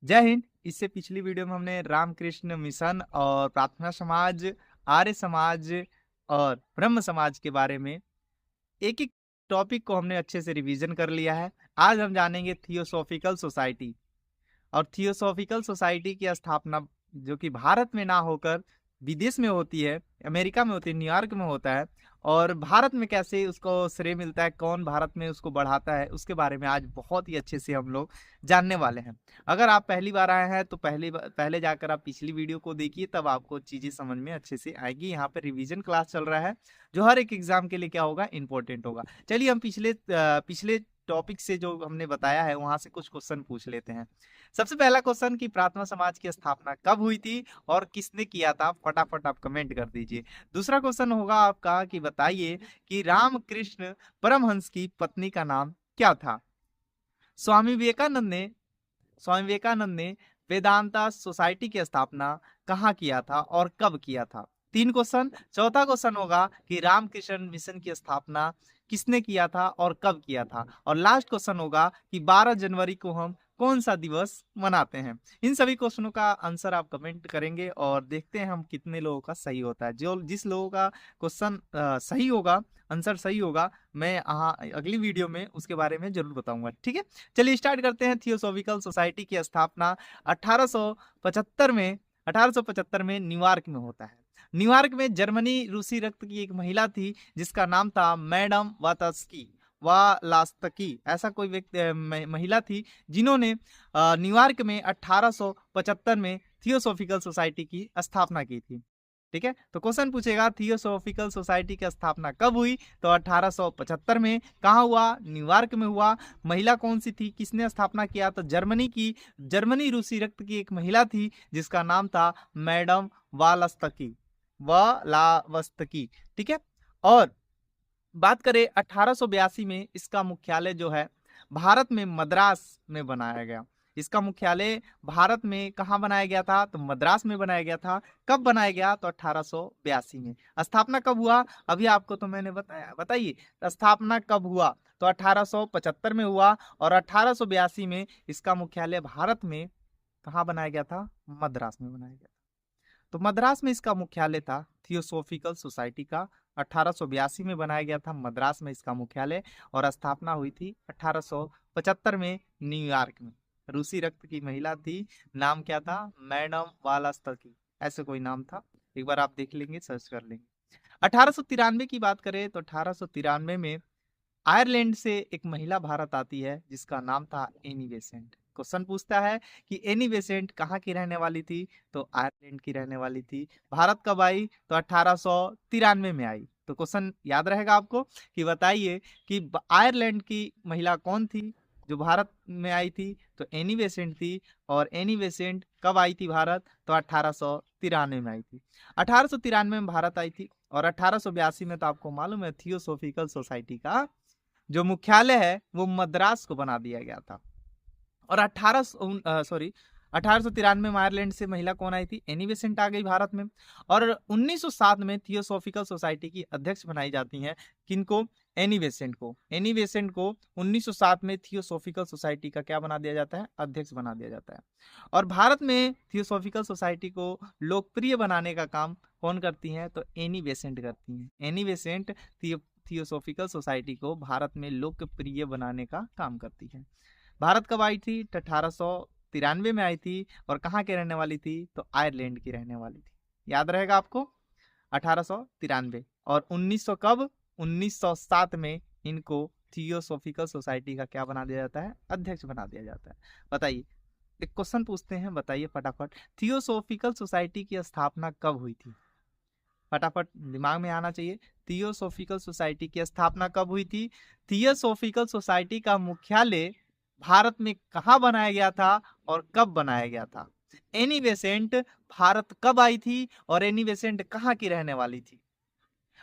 जय हिंद। इससे पिछली वीडियो में हमने रामकृष्ण मिशन और प्रार्थना समाज, आर्य समाज और ब्रह्म समाज के बारे में एक एक टॉपिक को हमने अच्छे से रिवीजन कर लिया है। आज हम जानेंगे थियोसॉफिकल सोसाइटी। और थियोसॉफिकल सोसाइटी की स्थापना जो कि भारत में ना होकर विदेश में होती है, अमेरिका में होती है, न्यूयॉर्क में होता है, और भारत में कैसे उसको श्रेय मिलता है, कौन भारत में उसको बढ़ाता है, उसके बारे में आज बहुत ही अच्छे से हम लोग जानने वाले हैं। अगर आप पहली बार आए हैं तो पहले जाकर आप पिछली वीडियो को देखिए, तब आपको चीजें समझ में अच्छे से आएगी। यहाँ पे रिवीजन क्लास चल रहा है जो हर एक एग्जाम के लिए क्या होगा, इंपॉर्टेंट होगा। चलिए हम पिछले टॉपिक से जो हमने बताया है वहां से कुछ क्वेश्चन पूछ लेते हैं। सबसे पहला क्वेश्चन कि प्रार्थना समाज की स्थापना कब हुई थी और किसने किया था, फटाफट आप कमेंट कर दीजिए। दूसरा क्वेश्चन होगा आपका कि बताइए कि रामकृष्ण परमहंस की पत्नी का नाम क्या था। स्वामी विवेकानंद ने स्वामी विवेकानंद ने वेदांता सोसाइटी की स्थापना कहाँ किया था और कब किया था। तीन क्वेश्चन। चौथा क्वेश्चन होगा कि रामकृष्ण मिशन की स्थापना किसने किया था और कब किया था। और लास्ट क्वेश्चन होगा कि 12 जनवरी को हम कौन सा दिवस मनाते हैं। इन सभी क्वेश्चनों का आंसर आप कमेंट करेंगे और देखते हैं हम कितने लोगों का सही होता है। जो जिस लोगों का क्वेश्चन सही होगा, आंसर सही होगा, मैं अगली वीडियो में उसके बारे में जरूर बताऊंगा। ठीक है, चलिए स्टार्ट करते हैं। थियोसॉफिकल सोसाइटी की स्थापना 1875 में 1875 में न्यूयॉर्क में होता है। न्यूयॉर्क में जर्मनी रूसी रक्त की एक महिला थी जिसका नाम था मैडम वातस्की वालास्तकी। ऐसा कोई व्यक्ति महिला थी जिन्होंने न्यूयॉर्क में 1875 में थियोसॉफिकल सोसाइटी की स्थापना की थी। ठीक है, तो क्वेश्चन पूछेगा थियोसॉफिकल सोसाइटी की स्थापना कब हुई, तो 1875 में। कहाँ हुआ? न्यूयॉर्क में हुआ। महिला कौन सी थी, किसने स्थापना किया? तो जर्मनी रूसी रक्त की एक महिला थी जिसका नाम था मैडम वालास्तकी वालावस्तकी। ठीक है, और बात करें 1882 में इसका मुख्यालय जो है भारत में मद्रास में बनाया गया। इसका मुख्यालय भारत में कहाँ बनाया गया था, तो मद्रास में बनाया गया था। कब बनाया गया, तो 1882 में। स्थापना कब हुआ, अभी आपको तो मैंने बताया। बताइए स्थापना कब हुआ, तो 1875 में हुआ। और 1882 में इसका मुख्यालय भारत में कहाँ बनाया गया था, मद्रास में बनाया गया। तो मद्रास में इसका मुख्यालय था थियोसॉफिकल सोसाइटी का। 1882 में बनाया गया था, मद्रास में इसका मुख्यालय। और स्थापना हुई थी 1875 में न्यूयॉर्क में। रूसी रक्त की महिला थी, नाम क्या था, मैडम वालास्तकी, ऐसे कोई नाम था। एक बार आप देख लेंगे, सर्च कर लेंगे। 1893 की बात करें तो 1893 में आयरलैंड से एक महिला भारत आती है जिसका नाम था एनी बेसेंट। क्वेश्चन पूछता है कि एनी बेसेंट कहाँ की रहने वाली थी, तो आयरलैंड की रहने वाली थी। भारत कब आई, तो 1893 में आई। तो क्वेश्चन याद रहेगा आपको कि बताइए कि आयरलैंड की महिला कौन थी जो भारत में आई थी, तो एनी बेसेंट थी। और एनी बेसेंट कब आई थी भारत, तो 1893 में आई थी। 1893 में भारत आई थी। और 1882 में तो आपको मालूम है थियोसॉफिकल सोसाइटी का जो मुख्यालय है वो मद्रास को बना दिया गया था। और 1893 में आयरलैंड से महिला कौन आई थी, एनी बेसेंट आ गई भारत में। और 1907 में थियोसॉफिकल सोसाइटी की अध्यक्ष बनाई जाती हैं, किनको, एनी बेसेंट को 1907 में थियोसॉफिकल सोसाइटी का क्या बना दिया जाता है, अध्यक्ष बना दिया जाता है। और भारत में थियोसॉफिकल सोसाइटी को लोकप्रिय बनाने का काम कौन करती हैं, तो एनी बेसेंट करती हैं। एनी बेसेंट थियोसॉफिकल सोसाइटी को भारत में लोकप्रिय बनाने का काम करती है। भारत कब आई थी, 1893 में आई थी। और कहाँ के रहने वाली थी, तो आयरलैंड की रहने वाली थी। याद रहेगा आपको, 1893। और 1900 कब, 1907 में इनको थियोसॉफिकल सोसाइटी का क्या बना दिया जाता है, अध्यक्ष बना दिया जाता है। बताइए, एक क्वेश्चन पूछते हैं, बताइए फटाफट, थियोसॉफिकल सोसाइटी की स्थापना कब हुई थी। फटाफट दिमाग में आना चाहिए। थियोसॉफिकल सोसाइटी की स्थापना कब हुई थी। थियोसॉफिकल सोसाइटी का मुख्यालय भारत में कहाँ बनाया गया था और कब बनाया गया था। एनी बेसेंट भारत कब आई थी और एनी बेसेंट कहाँ की रहने वाली थी।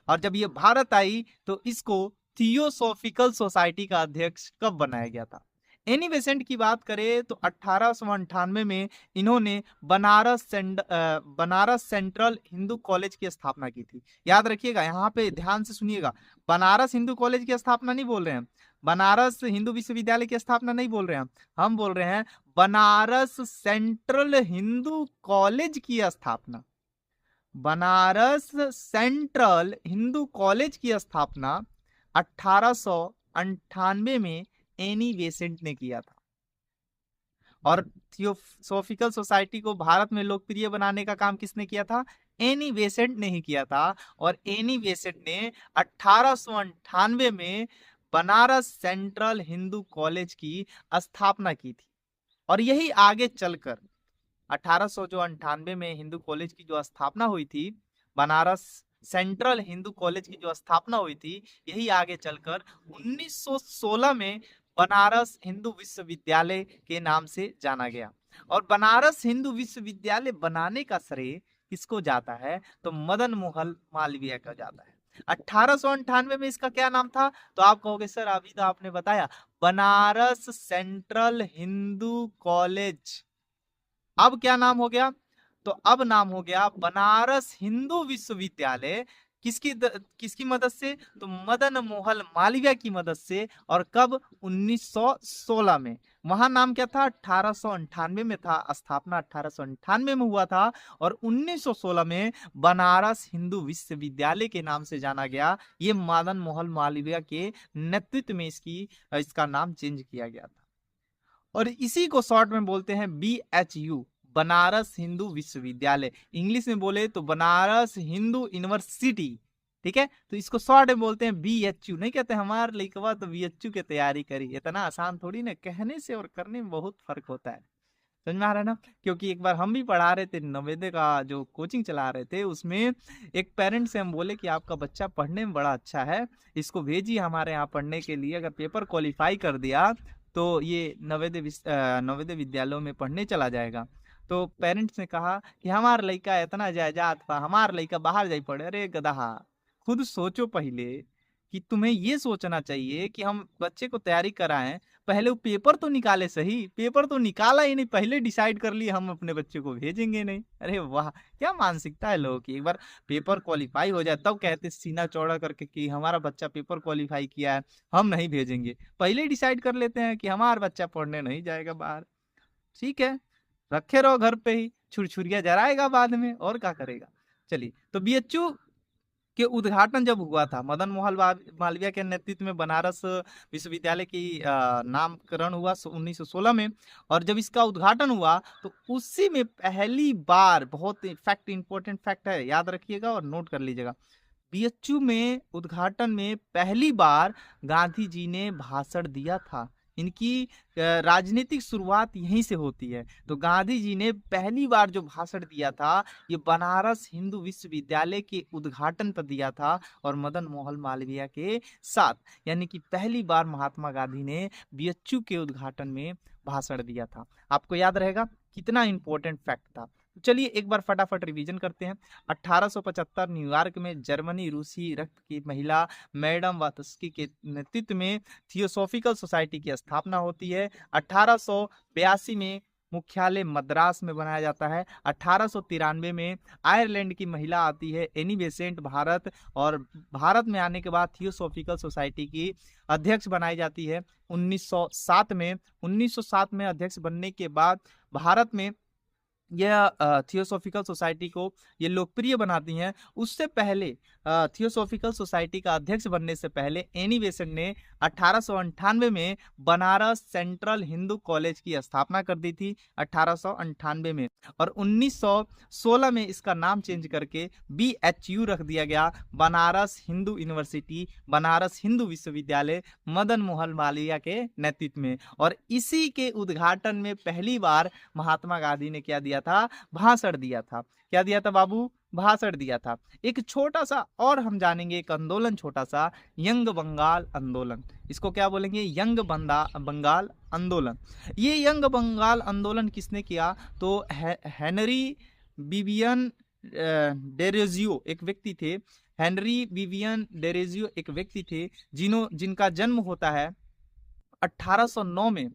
और जब ये भारत आई तो इसको थियोसॉफिकल सोसाइटी का अध्यक्ष कब बनाया गया था। एनी बेसेंट की बात करें तो 1898 में इन्होंने बनारस सेंट्रल हिंदू कॉलेज की स्थापना की थी। याद रखिएगा, यहाँ पे ध्यान से सुनिएगा, बनारस हिंदू कॉलेज की स्थापना नहीं बोल रहे हैं, बनारस हिंदू विश्वविद्यालय की स्थापना नहीं बोल रहे हैं हम बोल रहे हैं बनारस सेंट्रल हिंदू कॉलेज की स्थापना। बनारस सेंट्रल हिंदू कॉलेज की स्थापना 1898 में एनी बेसेंट ने किया था। और थियोसॉफिकल सोसाइटी को भारत में लोकप्रिय बनाने का काम किसने किया था? एनी बेसेंट ने ही किया था। और एनी बेसेंट ने 1898 में बनारस सेंट्रल हिंदू कॉलेज की स्थापना की थी। और यही आगे चलकर 1898 में हिंदू कॉलेज की जो स्थापना हुई थी, बनारस सेंट्रल हिंदू कॉलेज की जो स्थापना हुई थी, यही आगे चलकर 1916 में बनारस हिंदू विश्वविद्यालय के नाम से जाना गया। और बनारस हिंदू विश्वविद्यालय बनाने का श्रेय किसको जाता है? तो मदन मोहन मालवीय का जाता है। 1898 में इसका क्या नाम था? तो आप कहोगे सर अभी तो आपने बताया, बनारस सेंट्रल हिंदू कॉलेज। अब क्या नाम हो गया? तो अब नाम हो गया बनारस हिंदू विश्वविद्यालय। किसकी मदद से? तो मदन मोहन मालवीय की मदद से। और कब? 1916 में। वहां नाम क्या था? 1898 में था, स्थापना 1898 में हुआ था। और 1916 में बनारस हिंदू विश्वविद्यालय के नाम से जाना गया। ये मदन मोहन मालवीय के नेतृत्व में इसका नाम चेंज किया गया था। और इसी को शॉर्ट में बोलते हैं BHU, बनारस हिंदू विश्वविद्यालय। इंग्लिश में बोले तो बनारस हिंदू यूनिवर्सिटी। ठीक है, तो इसको शॉर्ट में बोलते हैं BHU। नहीं कहते हमारे लइकवा तो BHU की तैयारी करी। इतना आसान थोड़ी ना, कहने से और करने में बहुत फर्क होता है। समझ में आ रहा है ना? क्योंकि एक बार हम भी पढ़ा रहे थे, नवोदय का जो कोचिंग चला रहे थे, उसमें एक पेरेंट से हम बोले कि आपका बच्चा पढ़ने में बड़ा अच्छा है, इसको भेजिए हमारे यहाँ पढ़ने के लिए। अगर पेपर क्वालिफाई कर दिया तो ये नवोदय विद्यालयों में पढ़ने चला जाएगा। तो पेरेंट्स ने कहा कि हमार लड़का इतना जायदाद पा, हमार लड़का बाहर जाई पड़े। अरे गधा, खुद सोचो पहले कि तुम्हें ये सोचना चाहिए कि हम बच्चे को तैयारी कराएं, पहले वो पेपर तो निकाले। सही पेपर तो निकाला ही नहीं, पहले डिसाइड कर लिए हम अपने बच्चे को भेजेंगे नहीं। अरे वाह, क्या मानसिकता है लोगों की। एक बार पेपर क्वालिफाई हो जाए तब कहते सीना चौड़ा करके कि हमारा बच्चा पेपर क्वालिफाई किया है, हम नहीं भेजेंगे। पहले डिसाइड कर लेते हैं कि हमारा बच्चा पढ़ने नहीं जाएगा बाहर। ठीक है, रखे रहो घर पे ही, छुरछुरिया जराएगा बाद में, और क्या करेगा। चलिए, तो BHU के उद्घाटन जब हुआ था, मदन मोहन मालवीय के नेतृत्व में बनारस विश्वविद्यालय की नामकरण हुआ 1916 में। और जब इसका उद्घाटन हुआ तो उसी में पहली बार, बहुत फैक्ट, इंपॉर्टेंट फैक्ट है, याद रखिएगा और नोट कर लीजिएगा, BHU में उद्घाटन में पहली बार गांधी जी ने भाषण दिया था। इनकी राजनीतिक शुरुआत यहीं से होती है। तो गांधी जी ने पहली बार जो भाषण दिया था, ये बनारस हिंदू विश्वविद्यालय के उद्घाटन पर दिया था, और मदन मोहन मालवीय के साथ। यानी कि पहली बार महात्मा गांधी ने BHU के उद्घाटन में भाषण दिया था। आपको याद रहेगा कितना इंपॉर्टेंट फैक्ट था। चलिए एक बार फटाफट रिवीजन करते हैं। 1875 न्यूयॉर्क में जर्मनी रूसी रक्त की महिला मैडम वातस्की के नेतृत्व में थियोसॉफिकल सोसाइटी की स्थापना होती है। 1882 में मुख्यालय मद्रास में बनाया जाता है। 1893 में आयरलैंड की महिला आती है एनी बेसेंट भारत, और भारत में आने के बाद थियोसॉफिकल सोसाइटी की अध्यक्ष बनाई जाती है 1907 में। 1907 में अध्यक्ष बनने के बाद भारत में यह थियोसॉफिकल सोसाइटी को ये लोकप्रिय बनाती हैं। उससे पहले थियोसॉफिकल सोसाइटी का अध्यक्ष बनने से पहले एनी बेसेंट ने 1898 में बनारस सेंट्रल हिंदू कॉलेज की स्थापना कर दी थी 1898 में। और 1916 में इसका नाम चेंज करके BHU रख दिया गया, बनारस हिंदू यूनिवर्सिटी, बनारस हिंदू विश्वविद्यालय, मदन मोहन मालवीय के नेतृत्व में। और इसी के उद्घाटन में पहली बार महात्मा गांधी ने क्या दिया था? भाषण दिया था। क्या दिया था बाबू? भाषण दिया था। एक छोटा सा और हम जानेंगे, एक आंदोलन छोटा सा, यंग बंगाल आंदोलन। इसको क्या बोलेंगे? यंग बंगाल आंदोलन। ये यंग बंगाल आंदोलन किसने किया? तो हेनरी विवियन डेरोजियो एक व्यक्ति थे। हेनरी विवियन डेरोजियो एक व्यक्ति थे जिनका जन्म होता है 1809 में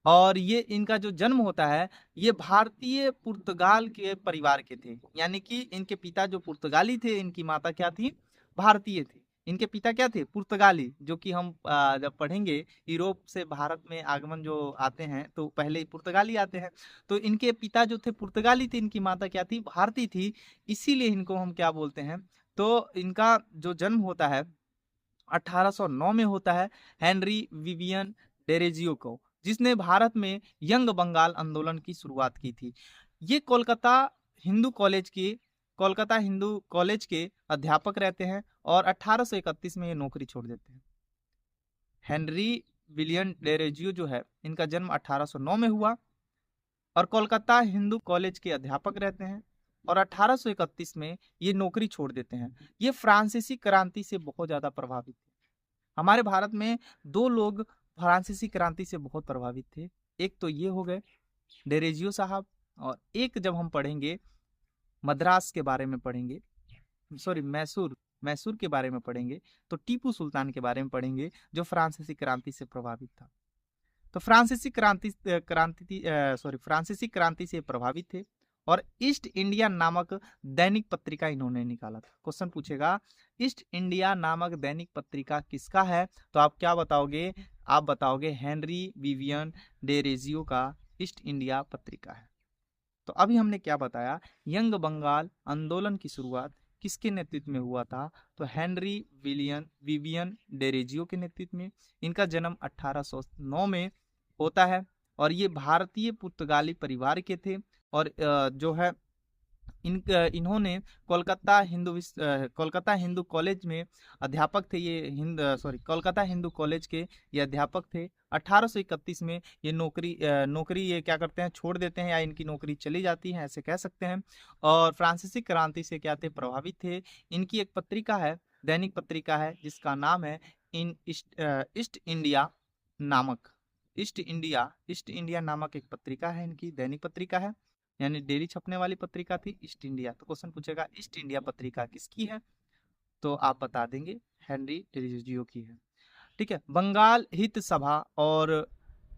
और ये इनका जो जन्म होता है ये भारतीय पुर्तगाल के परिवार के थे, यानी कि इनके पिता जो पुर्तगाली थे, इनकी माता क्या थी, भारतीय थी। इनके पिता क्या थे, पुर्तगाली, जो कि हम जब पढ़ेंगे यूरोप से भारत में आगमन जो आते हैं तो पहले पुर्तगाली आते हैं। तो इनके पिता जो थे पुर्तगाली थे, इनकी माता क्या थी, भारतीय थी, इसीलिए इनको हम क्या बोलते हैं। तो इनका जो जन्म होता है 1809 में होता है हेनरी विवियन डेरेजियो को, जिसने भारत में यंग बंगाल आंदोलन की शुरुआत की थी। ये हिंदू कॉलेज की कोलकाता हिंदू कॉलेज के अध्यापक रहते हैं और 1831 में ये नौकरी छोड़ देते हैं। हेनरी विलियन डेरेजियो जो है, इनका जन्म 1809 में हुआ और कोलकाता हिंदू कॉलेज के अध्यापक रहते हैं और 1831 में ये नौकरी छोड़ देते हैं। ये फ्रांसीसी क्रांति से बहुत ज्यादा प्रभावित थे। हमारे भारत में दो लोग फ्रांसीसी क्रांति से बहुत प्रभावित थे, एक तो ये हो गए डेरेजियो साहब, और एक जब हम पढ़ेंगे मद्रास के बारे में पढ़ेंगे, सॉरी मैसूर मैसूर के बारे में पढ़ेंगे, तो टीपू सुल्तान के बारे में पढ़ेंगे जो फ्रांसीसी क्रांति से प्रभावित था। तो फ्रांसीसी क्रांति से प्रभावित थे और ईस्ट इंडिया नामक दैनिक पत्रिका इन्होंने निकाला था। क्वेश्चन पूछेगा ईस्ट इंडिया नामक दैनिक पत्रिका किसका है, तो आप क्या बताओगे, आप बताओगे हेनरी विवियन डेरेजियो का ईस्ट इंडिया पत्रिका है। तो अभी हमने क्या बताया, यंग बंगाल आंदोलन की शुरुआत किसके नेतृत्व में हुआ था, तो हेनरी विवियन डेरेजियो के नेतृत्व में। इनका जन्म 1809 में होता है और ये भारतीय पुर्तगाली परिवार के थे और जो है इन्होंने कोलकाता हिंदू कॉलेज में अध्यापक थे। कोलकाता हिंदू कॉलेज के ये अध्यापक थे। 1831 में ये नौकरी ये क्या करते हैं, छोड़ देते हैं, या इनकी नौकरी चली जाती है ऐसे कह सकते हैं। और फ्रांसीसी क्रांति से क्या थे, प्रभावित थे। इनकी एक पत्रिका है, दैनिक पत्रिका है, जिसका नाम है ईस्ट इंडिया नामक ईस्ट इंडिया नामक एक पत्रिका है, इनकी दैनिक पत्रिका है, यानी डेली छपने वाली पत्रिका थी ईस्ट इंडिया। तो क्वेश्चन पूछेगा ईस्ट इंडिया पत्रिका किसकी है, तो आप बता देंगे हेनरी डेरिजियो की है। ठीक है, बंगाल हित सभा और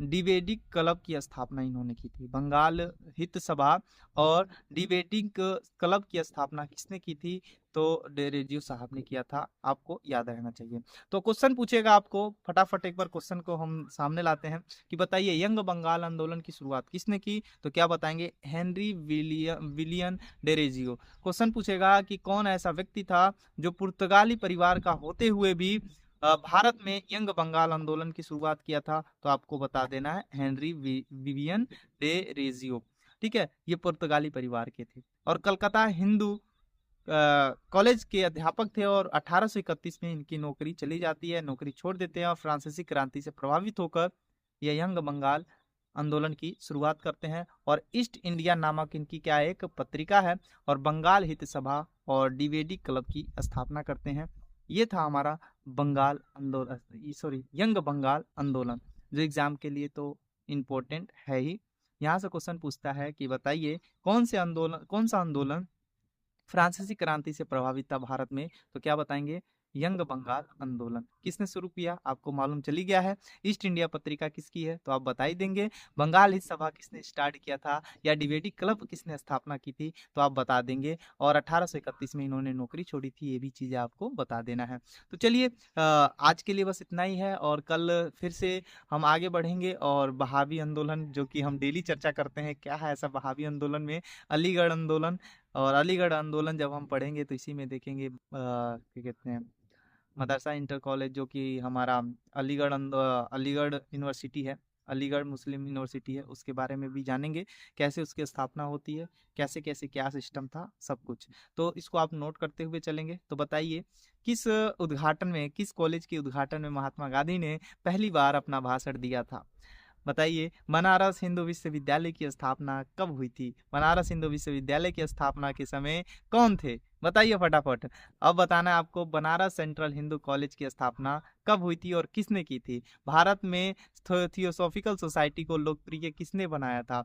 डिबेटिंग क्लब की स्थापना इन्होंने की थी। बंगाल हित सभा और डिबेटिंग क्लब की स्थापना किसने की थी, तो डेरेजियो साहब ने किया था, आपको याद रहना चाहिए। तो क्वेश्चन पूछेगा आपको, फटाफट एक बार क्वेश्चन को हम सामने लाते हैं कि बताइए यंग बंगाल आंदोलन की शुरुआत किसने की, तो क्या बताएंगे, हेनरी विलियन डेरेजियो। क्वेश्चन पूछेगा कि कौन ऐसा व्यक्ति था जो पुर्तगाली परिवार का होते हुए भी भारत में यंग बंगाल आंदोलन की शुरुआत किया था, तो आपको बता देना है हेनरी विवियन डेरेजियो। ठीक है, ये पुर्तगाली परिवार के थे और कलकत्ता हिंदू कॉलेज के अध्यापक थे और 1831 में इनकी नौकरी चली जाती है, नौकरी छोड़ देते हैं और फ्रांसीसी क्रांति से प्रभावित होकर ये यंग बंगाल आंदोलन की शुरुआत करते हैं और ईस्ट इंडिया नामक इनकी क्या एक पत्रिका है और बंगाल हित सभा और डिवेडी क्लब की स्थापना करते हैं। ये था हमारा बंगाल आंदोलन, सॉरी यंग बंगाल आंदोलन, जो एग्जाम के लिए तो इम्पोर्टेंट है ही। यहाँ से क्वेश्चन पूछता है कि बताइए कौन सा आंदोलन फ्रांसीसी क्रांति से प्रभावित था भारत में, तो क्या बताएंगे, यंग बंगाल आंदोलन। किसने शुरू किया, आपको मालूम चली गया है। ईस्ट इंडिया पत्रिका किसकी है, तो आप बता ही देंगे। बंगाल हित सभा किसने स्टार्ट किया था, या डिबेटी क्लब किसने स्थापना की थी, तो आप बता देंगे। और 1831 में इन्होंने नौकरी छोड़ी थी, ये भी चीजें आपको बता देना है। तो चलिए आज के लिए बस इतना ही है और कल फिर से हम आगे बढ़ेंगे और बहावी आंदोलन, जो कि हम डेली चर्चा करते हैं, क्या है ऐसा बहावी आंदोलन में, अलीगढ़ आंदोलन। और अलीगढ़ आंदोलन जब हम पढ़ेंगे तो इसी में देखेंगे क्या कहते हैं, मदरसा इंटर कॉलेज, जो कि हमारा अलीगढ़ यूनिवर्सिटी है, अलीगढ़ मुस्लिम यूनिवर्सिटी है, उसके बारे में भी जानेंगे, कैसे उसकी स्थापना होती है, कैसे कैसे क्या सिस्टम था, सब कुछ। तो इसको आप नोट करते हुए चलेंगे। तो बताइए किस कॉलेज के उद्घाटन में महात्मा गांधी ने पहली बार अपना भाषण दिया था, बताइए। बनारस हिंदू विश्वविद्यालय की स्थापना कब हुई थी, बनारस हिंदू विश्वविद्यालय की स्थापना के समय कौन थे, बताइए फटाफट। अब बताना है आपको, बनारस सेंट्रल हिंदू कॉलेज की स्थापना कब हुई थी और किसने की थी। भारत में थियोसॉफिकल सोसाइटी को लोकप्रिय किसने बनाया था,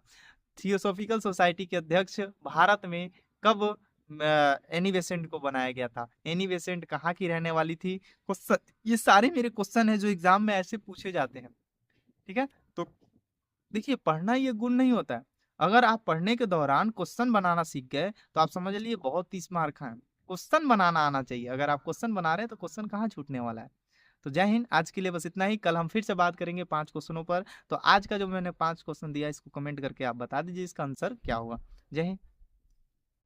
थियोसॉफिकल सोसाइटी के अध्यक्ष भारत में कब एनी बेसेंट को बनाया गया था, एनी बेसेंट कहाँ की रहने वाली थी। क्वेश्चन, ये सारे मेरे क्वेश्चन है जो एग्जाम में ऐसे पूछे जाते हैं, ठीक है। तो देखिए, पढ़ना ये गुण नहीं होता है। अगर आप पढ़ने के दौरान क्वेश्चन बनाना सीख गए, तो आप समझ लिए बहुत 30 मार खाए। क्वेश्चन बनाना आना चाहिए। अगर आप क्वेश्चन बना रहे हैं, तो क्वेश्चन कहाँ छूटने वाला है। तो जय हिंद, आज के लिए बस इतना ही। कल हम फिर से बात करेंगे 5 क्वेश्चनों पर। तो आज का जो मैंने 5 क्वेश्चन दिया, इसको कमेंट करके आप बता दीजिए इसका आंसर क्या होगा। जय हिंद।